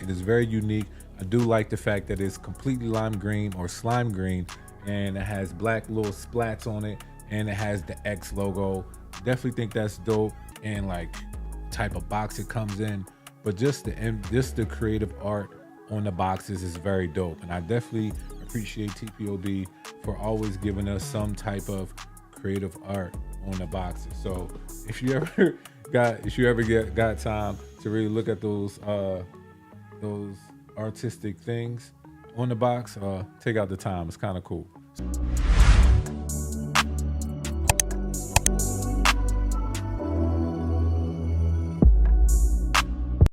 It is very unique. I do like the fact that it's completely lime green or slime green, and it has black little splats on it, and it has the X logo. Definitely think that's dope, and like type of box it comes in. But just the creative art on the boxes is very dope, and I definitely appreciate TPOB for always giving us some type of creative art on the boxes. So if you ever got time to really look at those artistic things on the box, take out the time. It's kind of cool.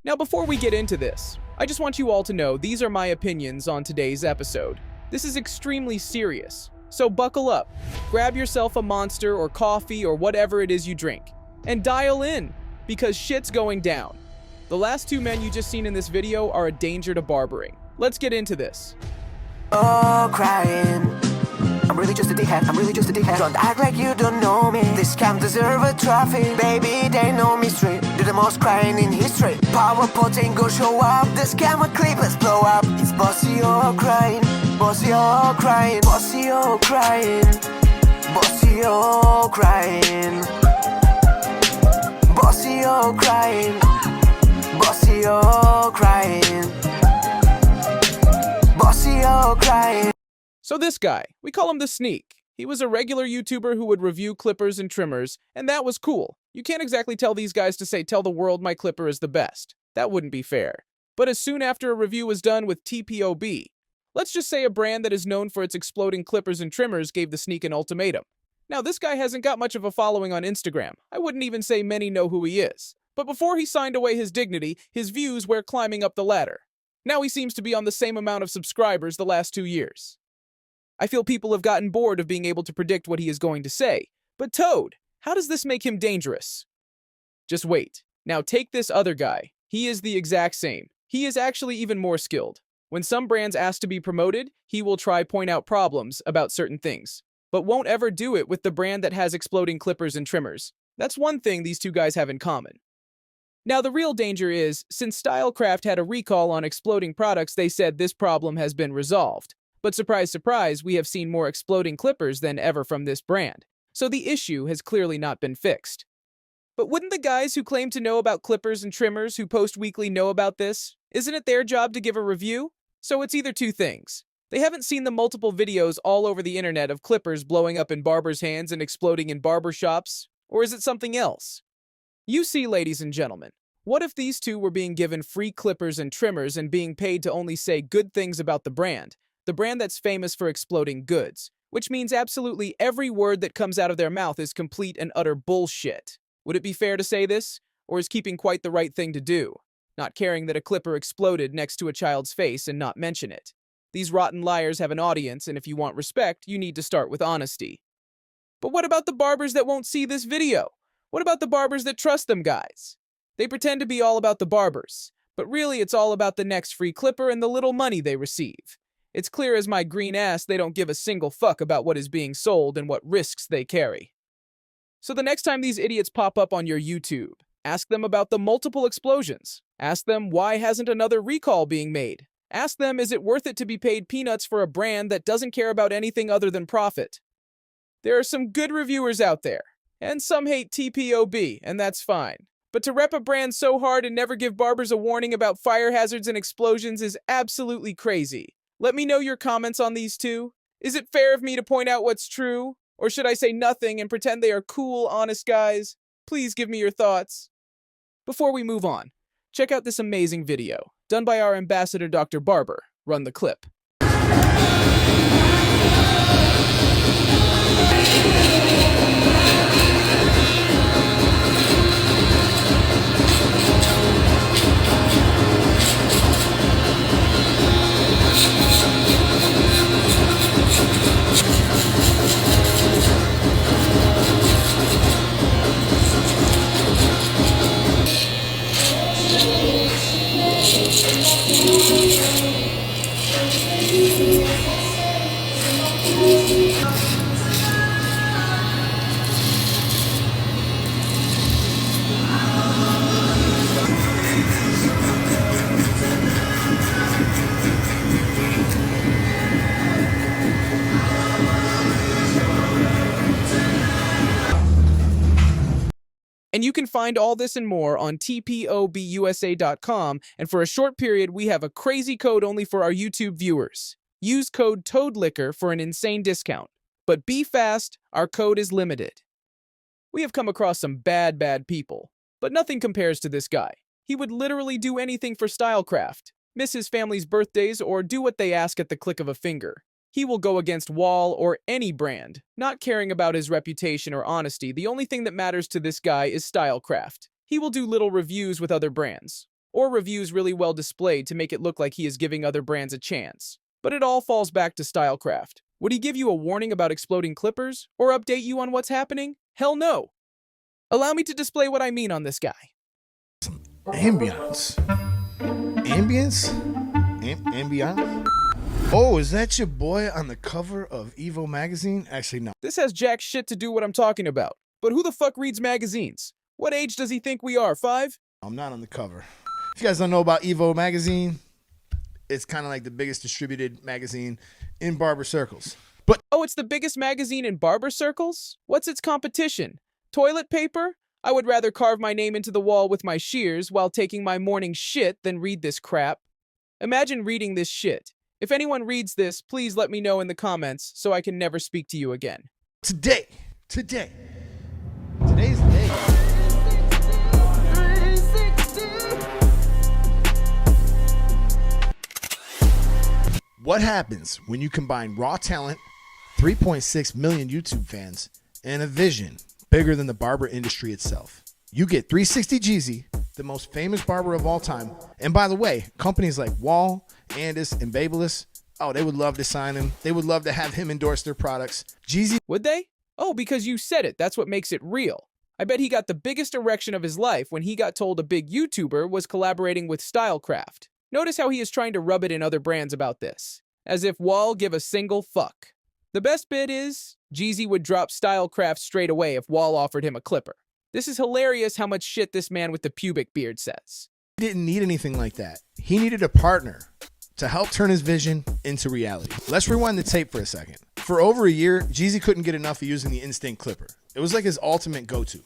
Now, before we get into this, I just want you all to know these are my opinions on today's episode. This is extremely serious, so buckle up, grab yourself a Monster or coffee or whatever it is you drink, and dial in, because shit's going down. The last two men you just seen in this video are a danger to barbering. Let's get into this. Oh, crying. I'm really just a dickhead. Don't act like you don't know me. This camp deserve a trophy. Baby, they know me straight. Do the most crying in history. Power potent, go show up. This camera clip, let's blow up. It's bossy, oh crying. Bossy, oh crying. Bossy, oh crying. Bossy, oh crying. Bossy, oh crying. Bossy, oh crying. Bossy, oh crying. So this guy, we call him the Sneak. He was a regular YouTuber who would review clippers and trimmers, and that was cool. You can't exactly tell these guys to say, tell the world my clipper is the best. That wouldn't be fair. But as soon after a review was done with TPOB, let's just say a brand that is known for its exploding clippers and trimmers gave the Sneak an ultimatum. Now this guy hasn't got much of a following on Instagram. I wouldn't even say many know who he is. But before he signed away his dignity, his views were climbing up the ladder. Now he seems to be on the same amount of subscribers the last 2 years. I feel people have gotten bored of being able to predict what he is going to say. But Toad, how does this make him dangerous? Just wait. Now take this other guy. He is the exact same. He is actually even more skilled. When some brands ask to be promoted, he will try point out problems about certain things, but won't ever do it with the brand that has exploding clippers and trimmers. That's one thing these two guys have in common. Now the real danger is, since Stylecraft had a recall on exploding products, they said this problem has been resolved. But surprise, surprise, we have seen more exploding clippers than ever from this brand. So the issue has clearly not been fixed. But wouldn't the guys who claim to know about clippers and trimmers who post weekly know about this? Isn't it their job to give a review? So it's either two things. They haven't seen the multiple videos all over the internet of clippers blowing up in barbers' hands and exploding in barber shops, or is it something else? You see, ladies and gentlemen, what if these two were being given free clippers and trimmers and being paid to only say good things about the brand that's famous for exploding goods, which means absolutely every word that comes out of their mouth is complete and utter bullshit. Would it be fair to say this? Or is keeping quite the right thing to do? Not caring that a clipper exploded next to a child's face and not mention it. These rotten liars have an audience, and if you want respect, you need to start with honesty. But what about the barbers that won't see this video? What about the barbers that trust them guys? They pretend to be all about the barbers, but really it's all about the next free clipper and the little money they receive. It's clear as my green ass they don't give a single fuck about what is being sold and what risks they carry. So the next time these idiots pop up on your YouTube, ask them about the multiple explosions. Ask them why hasn't another recall being made. Ask them, is it worth it to be paid peanuts for a brand that doesn't care about anything other than profit? There are some good reviewers out there, and some hate TPOB, and that's fine. But to rep a brand so hard and never give barbers a warning about fire hazards and explosions is absolutely crazy. Let me know your comments on these two. Is it fair of me to point out what's true? Or should I say nothing and pretend they are cool, honest guys? Please give me your thoughts. Before we move on, check out this amazing video, done by our ambassador Dr. Barber. Run the clip. And you can find all this and more on TPOBUSA.com, and for a short period, we have a crazy code only for our YouTube viewers. Use code TOADLIQUOR for an insane discount. But be fast, our code is limited. We have come across some bad people, but nothing compares to this guy. He would literally do anything for Stylecraft, miss his family's birthdays, or do what they ask at the click of a finger. He will go against Wall or any brand, not caring about his reputation or honesty. The only thing that matters to this guy is Stylecraft. He will do little reviews with other brands, or reviews really well displayed to make it look like he is giving other brands a chance. But it all falls back to Stylecraft. Would he give you a warning about exploding clippers, or update you on what's happening? Hell no. Allow me to display what I mean on this guy. Ambiance. Ambiance? Oh, is that your boy on the cover of Evo magazine? Actually, no. This has jack shit to do what I'm talking about. But who the fuck reads magazines? What age does he think we are, 5? I'm not on the cover. If you guys don't know about Evo magazine, it's kind of like the biggest distributed magazine in barber circles. But oh, it's the biggest magazine in barber circles? What's its competition? Toilet paper? I would rather carve my name into the wall with my shears while taking my morning shit than read this crap. Imagine reading this shit. If anyone reads this, please let me know in the comments so I can never speak to you again. today's the day. What happens when you combine raw talent, 3.6 million YouTube fans, and a vision bigger than the barber industry itself? You get 360 Jeezy, the most famous barber of all time. And by the way, companies like Wall, Andis, and Babyliss, oh, they would love to sign him. They would love to have him endorse their products. Jeezy, Would they? Oh, because you said it. That's what makes it real. I bet he got the biggest erection of his life when he got told a big YouTuber was collaborating with Stylecraft. Notice how he is trying to rub it in other brands about this, as if Wall give a single fuck. The best bit is, Jeezy would drop Stylecraft straight away if Wall offered him a clipper. This is hilarious how much shit this man with the pubic beard says. didn't need anything like that. He needed a partner to help turn his vision into reality. Let's rewind the tape for a second. For over a year, Jeezy couldn't get enough of using the Instinct Clipper. It was like his ultimate go-to.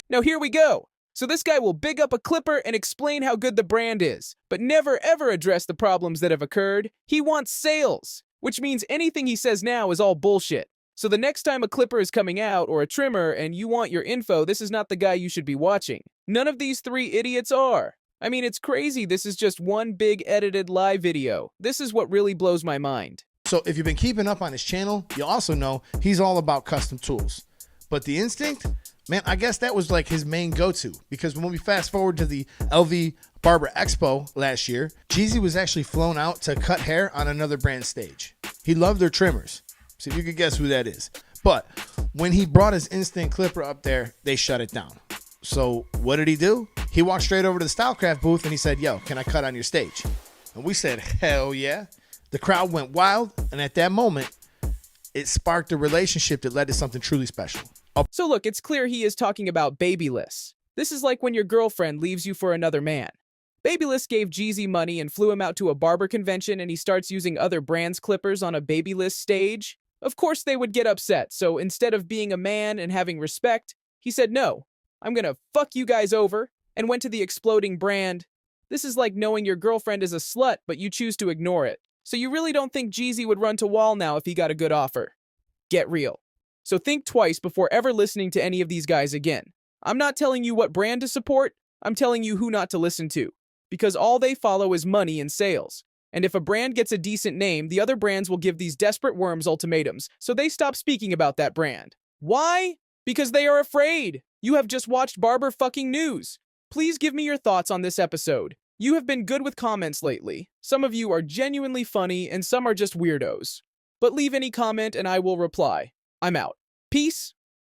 Now here we go. So this guy will big up a clipper and explain how good the brand is, but never ever address the problems that have occurred. He wants sales, which means anything he says now is all bullshit. So the next time a clipper is coming out or a trimmer and you want your info, this is not the guy you should be watching. None of these three idiots are. I mean, it's crazy. This is just one big edited live video. This is what really blows my mind. So if you've been keeping up on his channel, you also know he's all about custom tools. But the Instinct, man, I guess that was like his main go-to, because when we fast forward to the LV Barber Expo last year, Jeezy was actually flown out to cut hair on another brand stage. He loved their trimmers. So if you could guess who that is. But when he brought his Instinct Clipper up there, they shut it down. So what did he do? He walked straight over to the Stylecraft booth and he said, "Yo, can I cut on your stage?" And we said, "Hell yeah." The crowd went wild, and at that moment, it sparked a relationship that led to something truly special. So look, it's clear he is talking about Babyliss. This is like when your girlfriend leaves you for another man. Babyliss gave Jeezy money and flew him out to a barber convention, and he starts using other brands' clippers on a Babyliss stage. Of course they would get upset, so instead of being a man and having respect, he said, "No, I'm gonna fuck you guys over," and went to the exploding brand. This is like knowing your girlfriend is a slut, but you choose to ignore it. So you really don't think Jeezy would run to Wall now if he got a good offer? Get real. So think twice before ever listening to any of these guys again. I'm not telling you what brand to support, I'm telling you who not to listen to. Because all they follow is money and sales. And if a brand gets a decent name, the other brands will give these desperate worms ultimatums, so they stop speaking about that brand. Why? Because they are afraid. You have just watched Barber fucking News. Please give me your thoughts on this episode. You have been good with comments lately. Some of you are genuinely funny and some are just weirdos. But leave any comment and I will reply. I'm out. Peace.